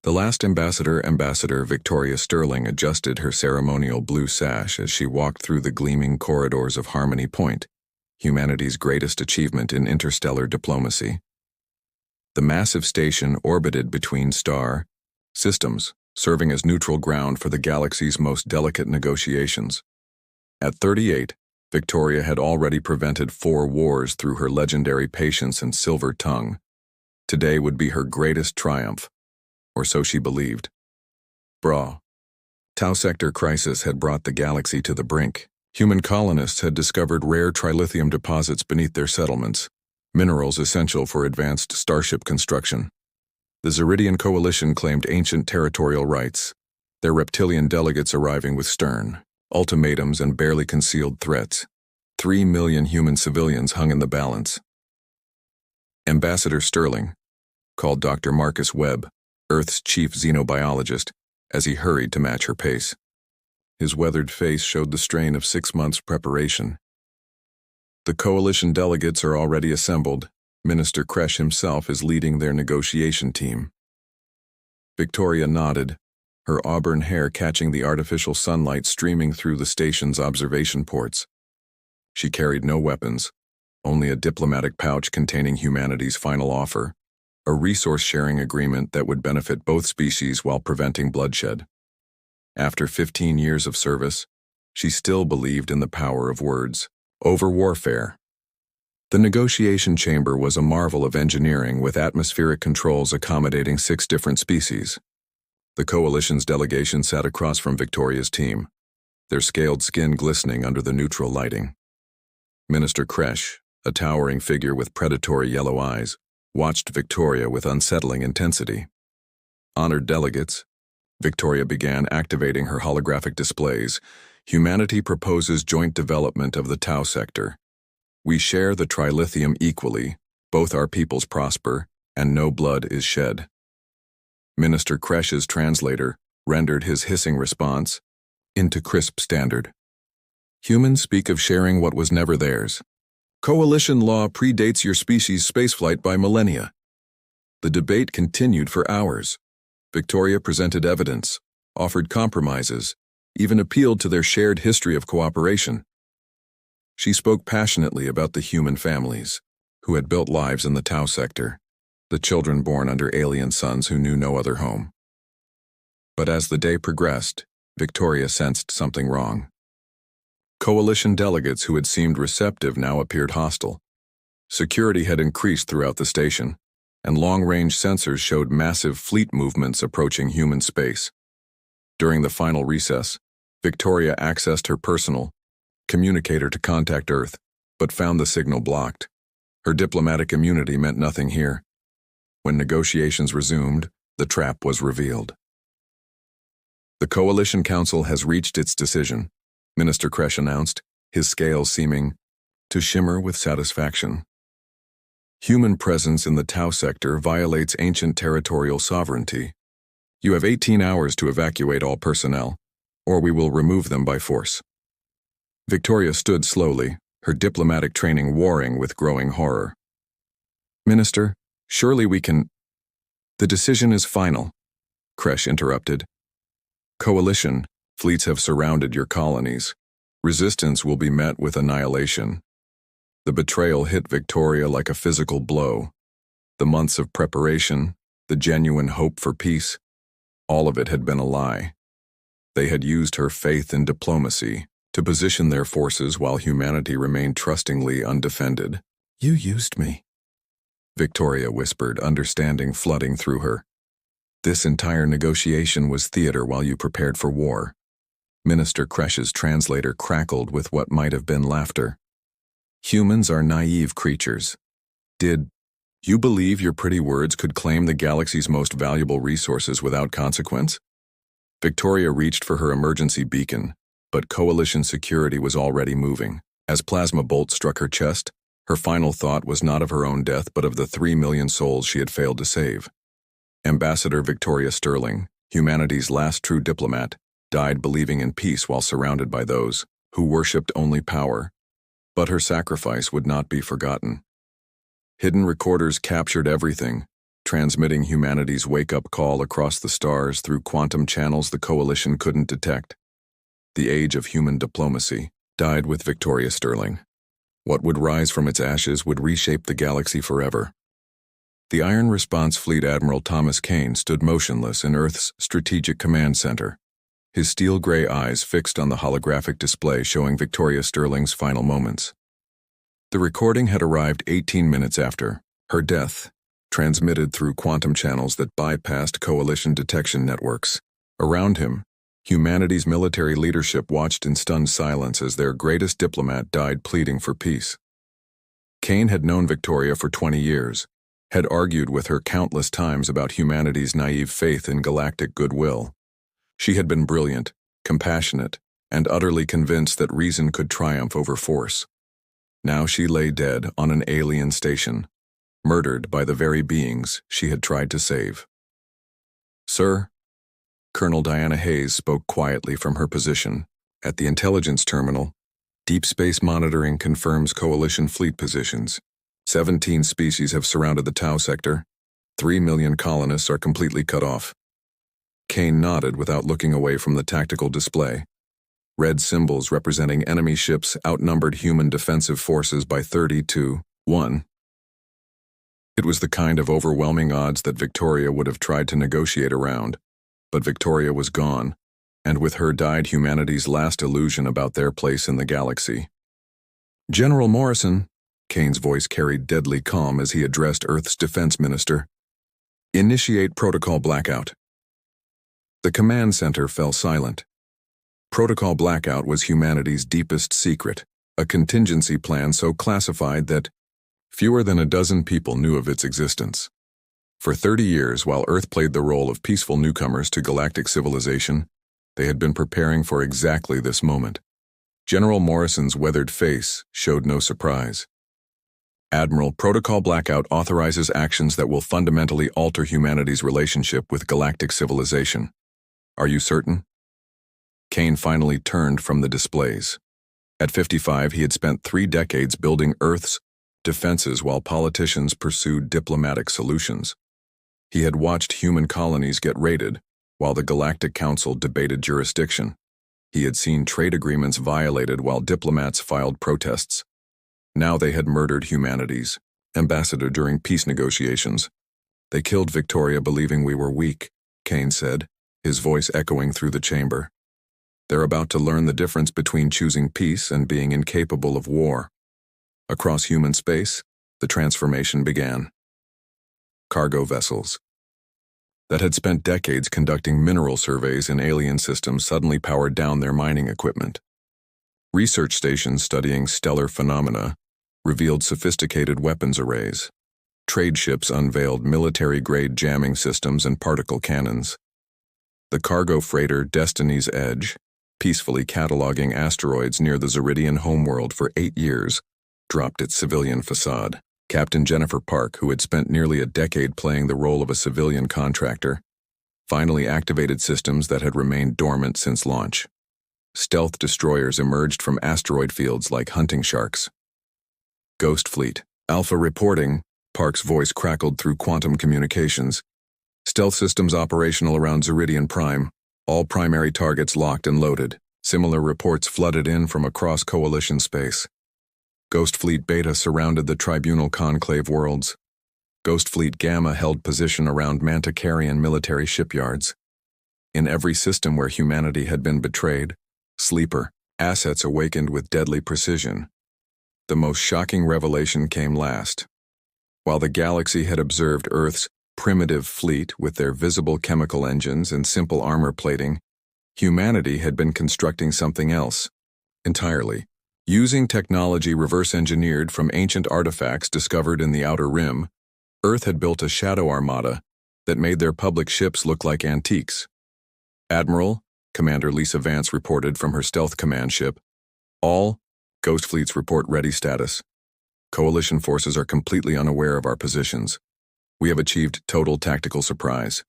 The last ambassador, Ambassador Victoria Sterling, adjusted her ceremonial blue sash as she walked through the gleaming corridors of Harmony Point, humanity's greatest achievement in interstellar diplomacy. The massive station orbited between star systems, serving as neutral ground for the galaxy's most delicate negotiations. At 38, Victoria had already prevented 4 wars through her legendary patience and silver tongue. Today would be her greatest triumph, or so she believed. Tau sector crisis had brought the galaxy to the brink. Human colonists had discovered rare trilithium deposits beneath their settlements, minerals essential for advanced starship construction. The Zeridian Coalition claimed ancient territorial rights, their reptilian delegates arriving with stern ultimatums and barely concealed threats. 3 million human civilians hung in the balance. Ambassador Sterling called Dr. Marcus Webb, Earth's chief xenobiologist, as he hurried to match her pace. His weathered face showed the strain of 6 months' preparation. The coalition delegates are already assembled. Minister Kresh himself is leading their negotiation team. Victoria nodded, her auburn hair catching the artificial sunlight streaming through the station's observation ports. She carried no weapons, only a diplomatic pouch containing humanity's final offer, a resource-sharing agreement that would benefit both species while preventing bloodshed. After 15 years of service, she still believed in the power of words over warfare. The negotiation chamber was a marvel of engineering with atmospheric controls accommodating 6 different species. The coalition's delegation sat across from Victoria's team, their scaled skin glistening under the neutral lighting. Minister Kresh, a towering figure with predatory yellow eyes, watched Victoria with unsettling intensity. Honored delegates, Victoria began activating her holographic displays. Humanity proposes joint development of the Tau sector. We share the trilithium equally, both our peoples prosper, and no blood is shed. Minister Kresh's translator rendered his hissing response into crisp standard. Humans speak of sharing what was never theirs. Coalition law predates your species' spaceflight by millennia. The debate continued for hours. Victoria presented evidence, offered compromises, even appealed to their shared history of cooperation. She spoke passionately about the human families who had built lives in the Tau sector, the children born under alien suns who knew no other home. But as the day progressed, Victoria sensed something wrong. Coalition delegates who had seemed receptive now appeared hostile. Security had increased throughout the station, and long-range sensors showed massive fleet movements approaching human space. During the final recess, Victoria accessed her personal communicator to contact Earth, but found the signal blocked. Her diplomatic immunity meant nothing here. When negotiations resumed, the trap was revealed. The Coalition Council has reached its decision, Minister Kresh announced, his scales seeming to shimmer with satisfaction. Human presence in the Tau sector violates ancient territorial sovereignty. You have 18 hours to evacuate all personnel, or we will remove them by force. Victoria stood slowly, her diplomatic training warring with growing horror. Minister, surely we can— The decision is final, Kresh interrupted. Coalition, fleets have surrounded your colonies. Resistance will be met with annihilation. The betrayal hit Victoria like a physical blow. The months of preparation, the genuine hope for peace, all of it had been a lie. They had used her faith in diplomacy to position their forces while humanity remained trustingly undefended. You used me, Victoria whispered, understanding flooding through her. This entire negotiation was theater while you prepared for war. Minister Kresh's translator crackled with what might have been laughter. Humans are naive creatures. Did you believe your pretty words could claim the galaxy's most valuable resources without consequence? Victoria reached for her emergency beacon, but Coalition security was already moving. As plasma bolts struck her chest, her final thought was not of her own death but of the 3 million souls she had failed to save. Ambassador Victoria Sterling, humanity's last true diplomat, died believing in peace while surrounded by those who worshipped only power. But her sacrifice would not be forgotten. Hidden recorders captured everything, transmitting humanity's wake-up call across the stars through quantum channels the Coalition couldn't detect. The age of human diplomacy died with Victoria Sterling. What would rise from its ashes would reshape the galaxy forever. The Iron Response Fleet Admiral Thomas Kane stood motionless in Earth's Strategic Command Center, his steel-gray eyes fixed on the holographic display showing Victoria Sterling's final moments. The recording had arrived 18 minutes after her death, transmitted through quantum channels that bypassed Coalition detection networks. Around him, humanity's military leadership watched in stunned silence as their greatest diplomat died pleading for peace. Kane had known Victoria for 20 years, had argued with her countless times about humanity's naive faith in galactic goodwill. She had been brilliant, compassionate, and utterly convinced that reason could triumph over force. Now she lay dead on an alien station, murdered by the very beings she had tried to save. "Sir," Colonel Diana Hayes spoke quietly from her position at the intelligence terminal. "Deep space monitoring confirms Coalition fleet positions. 17 species have surrounded the Tau sector. 3 million colonists are completely cut off." Kane nodded without looking away from the tactical display. Red symbols representing enemy ships outnumbered human defensive forces by 30 to 1. It was the kind of overwhelming odds that Victoria would have tried to negotiate around, but Victoria was gone, and with her died humanity's last illusion about their place in the galaxy. "General Morrison," Kane's voice carried deadly calm as he addressed Earth's defense minister, "initiate protocol blackout." The command center fell silent. Protocol blackout was humanity's deepest secret, a contingency plan so classified that fewer than a dozen people knew of its existence. For 30 years, while Earth played the role of peaceful newcomers to galactic civilization, they had been preparing for exactly this moment. General Morrison's weathered face showed no surprise. "Admiral, protocol blackout authorizes actions that will fundamentally alter humanity's relationship with galactic civilization. Are you certain?" Kane finally turned from the displays. At 55, he had spent 3 decades building Earth's defenses while politicians pursued diplomatic solutions. He had watched human colonies get raided, while the Galactic Council debated jurisdiction. He had seen trade agreements violated while diplomats filed protests. Now they had murdered humanity's ambassador during peace negotiations. "They killed Victoria believing we were weak," Kane said, his voice echoing through the chamber. "They're about to learn the difference between choosing peace and being incapable of war." Across human space, the transformation began. Cargo vessels that had spent decades conducting mineral surveys in alien systems suddenly powered down their mining equipment. Research stations studying stellar phenomena revealed sophisticated weapons arrays. Trade ships unveiled military-grade jamming systems and particle cannons. The cargo freighter Destiny's Edge, peacefully cataloging asteroids near the Zeridian homeworld for 8 years, dropped its civilian facade. Captain Jennifer Park, who had spent nearly a decade playing the role of a civilian contractor, finally activated systems that had remained dormant since launch. Stealth destroyers emerged from asteroid fields like hunting sharks. "Ghost Fleet. Alpha reporting," Park's voice crackled through quantum communications. "Stealth systems operational around Zeridian Prime. All primary targets locked and loaded." Similar reports flooded in from across Coalition space. Ghost Fleet Beta surrounded the Tribunal Conclave worlds. Ghost Fleet Gamma held position around Manticarian military shipyards. In every system where humanity had been betrayed, sleeper assets awakened with deadly precision. The most shocking revelation came last. While the galaxy had observed Earth's primitive fleet with their visible chemical engines and simple armor plating, humanity had been constructing something else entirely. Using technology reverse-engineered from ancient artifacts discovered in the Outer Rim, Earth had built a shadow armada that made their public ships look like antiques. "Admiral," Commander Lisa Vance reported from her stealth command ship, "all Ghost Fleets report ready status. Coalition forces are completely unaware of our positions. We have achieved total tactical surprise."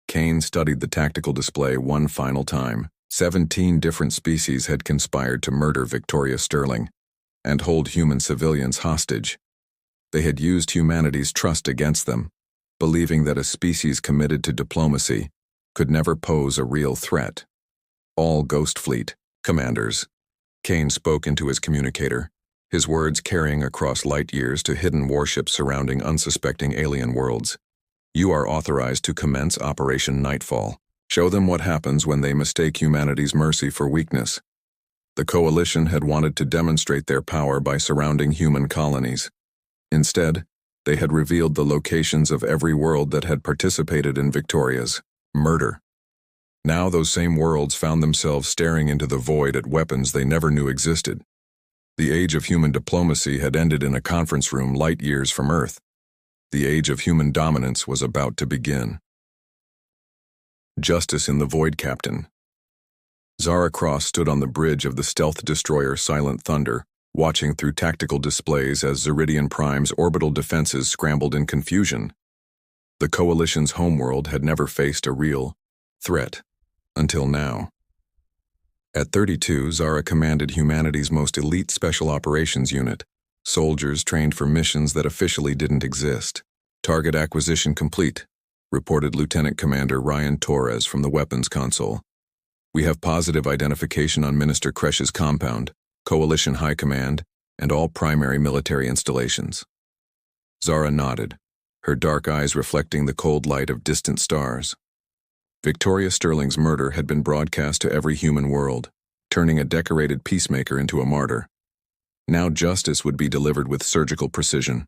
Kane studied the tactical display one final time. 17 different species had conspired to murder Victoria Sterling and hold human civilians hostage. They had used humanity's trust against them. believing that a species committed to diplomacy could never pose a real threat. All Ghost Fleet commanders. Kane spoke into his communicator, his words carrying across light years to hidden warships surrounding unsuspecting alien worlds. You are authorized to commence Operation Nightfall. Show them what happens when they mistake humanity's mercy for weakness. The Coalition had wanted to demonstrate their power by surrounding human colonies. Instead, they had revealed the locations of every world that had participated in Victoria's murder. Now those same worlds found themselves staring into the void at weapons they never knew existed. The age of human diplomacy had ended in a conference room light years from Earth. The age of human dominance was about to begin. Justice in the Void, Captain. Zara Cross stood on the bridge of the stealth destroyer Silent Thunder, watching through tactical displays as Zeridian Prime's orbital defenses scrambled in confusion. The Coalition's homeworld had never faced a real threat until now. At 32, Zara commanded humanity's most elite special operations unit, soldiers trained for missions that officially didn't exist. Target acquisition complete, reported Lieutenant Commander Ryan Torres from the weapons console. We have positive identification on Minister Kresh's compound, Coalition High Command, and all primary military installations. Zara nodded, her dark eyes reflecting the cold light of distant stars. Victoria Sterling's murder had been broadcast to every human world, turning a decorated peacemaker into a martyr. Now justice would be delivered with surgical precision.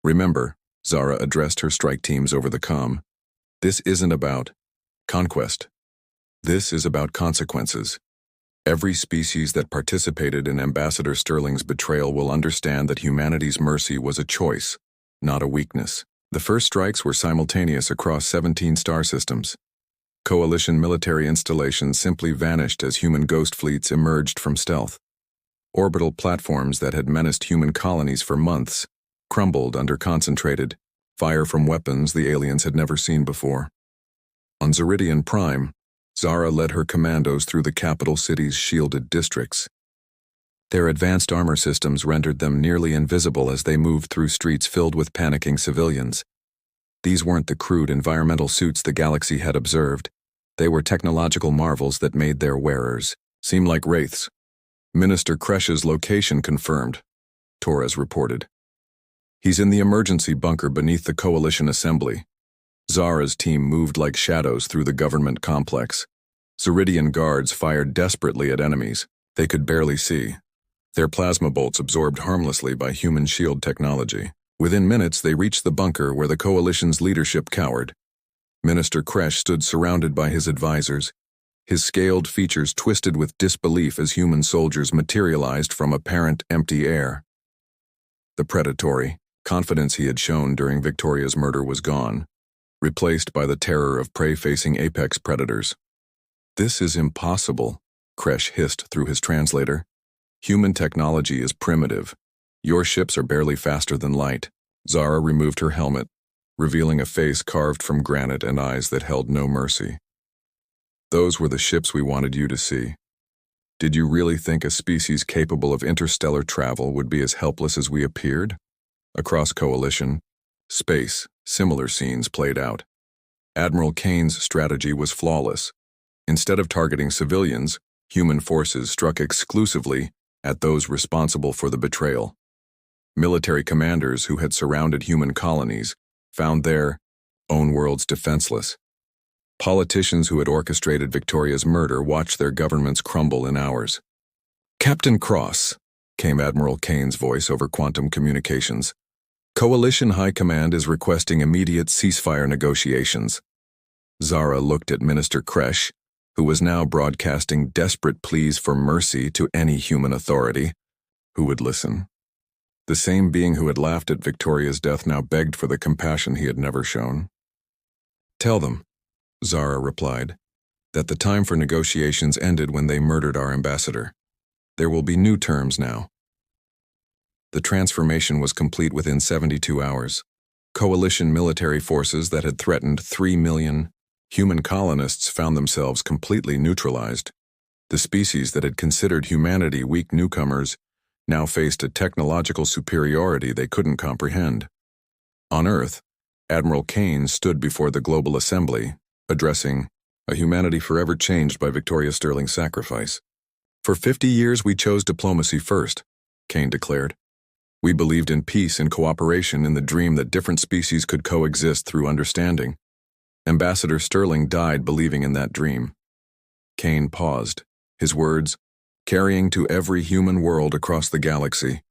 Remember, Zara addressed her strike teams over the comm, this isn't about conquest. This is about consequences. Every species that participated in Ambassador Sterling's betrayal will understand that humanity's mercy was a choice, not a weakness. The first strikes were simultaneous across 17 star systems. Coalition military installations simply vanished as human ghost fleets emerged from stealth. Orbital platforms that had menaced human colonies for months crumbled under concentrated fire from weapons the aliens had never seen before. On Zeridian Prime, Zara led her commandos through the capital city's shielded districts. Their advanced armor systems rendered them nearly invisible as they moved through streets filled with panicking civilians. These weren't the crude environmental suits the galaxy had observed. They were technological marvels that made their wearers seem like wraiths. Minister Kresh's location confirmed, Torres reported. He's in the emergency bunker beneath the Coalition assembly. Zara's team moved like shadows through the government complex. Zeridian guards fired desperately at enemies they could barely see. Their plasma bolts absorbed harmlessly by human shield technology. Within minutes, they reached the bunker where the Coalition's leadership cowered. Minister Kresh stood surrounded by his advisors, his scaled features twisted with disbelief as human soldiers materialized from apparent empty air. The predatory confidence he had shown during Victoria's murder was gone, replaced by the terror of prey-facing apex predators. This is impossible, Kresh hissed through his translator. Human technology is primitive. Your ships are barely faster than light. Zara removed her helmet, revealing a face carved from granite and eyes that held no mercy. Those were the ships we wanted you to see. Did you really think a species capable of interstellar travel would be as helpless as we appeared? Across Coalition, space, similar scenes played out. Admiral Kane's strategy was flawless. Instead of targeting civilians, human forces struck exclusively at those responsible for the betrayal. Military commanders who had surrounded human colonies found their own worlds defenseless. Politicians who had orchestrated Victoria's murder watched their governments crumble in hours. Captain Cross, came Admiral Kane's voice over quantum communications. Coalition High Command is requesting immediate ceasefire negotiations. Zara looked at Minister Kresh, who was now broadcasting desperate pleas for mercy to any human authority who would listen. The same being who had laughed at Victoria's death now begged for the compassion he had never shown. Tell them, Zara replied, that the time for negotiations ended when they murdered our ambassador. There will be new terms now. The transformation was complete within 72 hours. Coalition military forces that had threatened 3 million human colonists found themselves completely neutralized. The species that had considered humanity weak newcomers now faced a technological superiority they couldn't comprehend. On Earth, Admiral Kane stood before the Global Assembly, addressing a humanity forever changed by Victoria Sterling's sacrifice. "For 50 years we chose diplomacy first," Kane declared. "We believed in peace and cooperation, in the dream that different species could coexist through understanding. Ambassador Sterling died believing in that dream." Kane paused, his words carrying to every human world across the galaxy.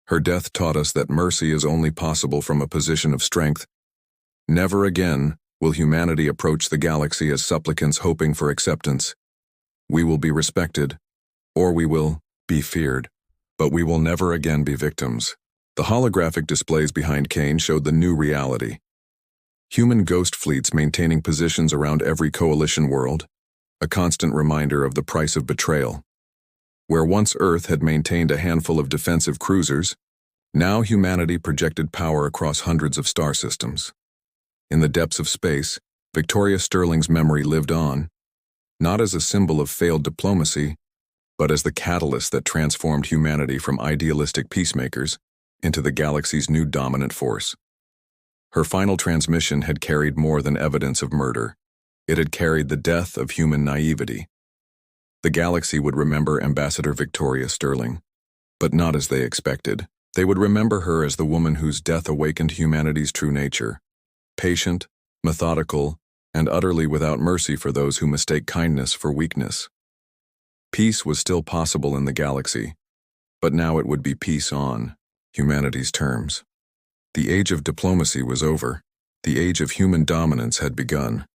"Her death taught us that mercy is only possible from a position of strength. Never again will humanity approach the galaxy as supplicants hoping for acceptance. We will be respected, or we will be feared, but we will never again be victims." The holographic displays behind Kane showed the new reality. Human ghost fleets maintaining positions around every coalition world, a constant reminder of the price of betrayal. Where once Earth had maintained a handful of defensive cruisers, now humanity projected power across hundreds of star systems. In the depths of space, Victoria Sterling's memory lived on, not as a symbol of failed diplomacy, but as the catalyst that transformed humanity from idealistic peacemakers into the galaxy's new dominant force. Her final transmission had carried more than evidence of murder. It had carried the death of human naivety. The galaxy would remember Ambassador Victoria Sterling, but not as they expected. They would remember her as the woman whose death awakened humanity's true nature, patient, methodical, and utterly without mercy for those who mistake kindness for weakness. Peace was still possible in the galaxy, but now it would be peace on humanity's terms. The age of diplomacy was over. The age of human dominance had begun.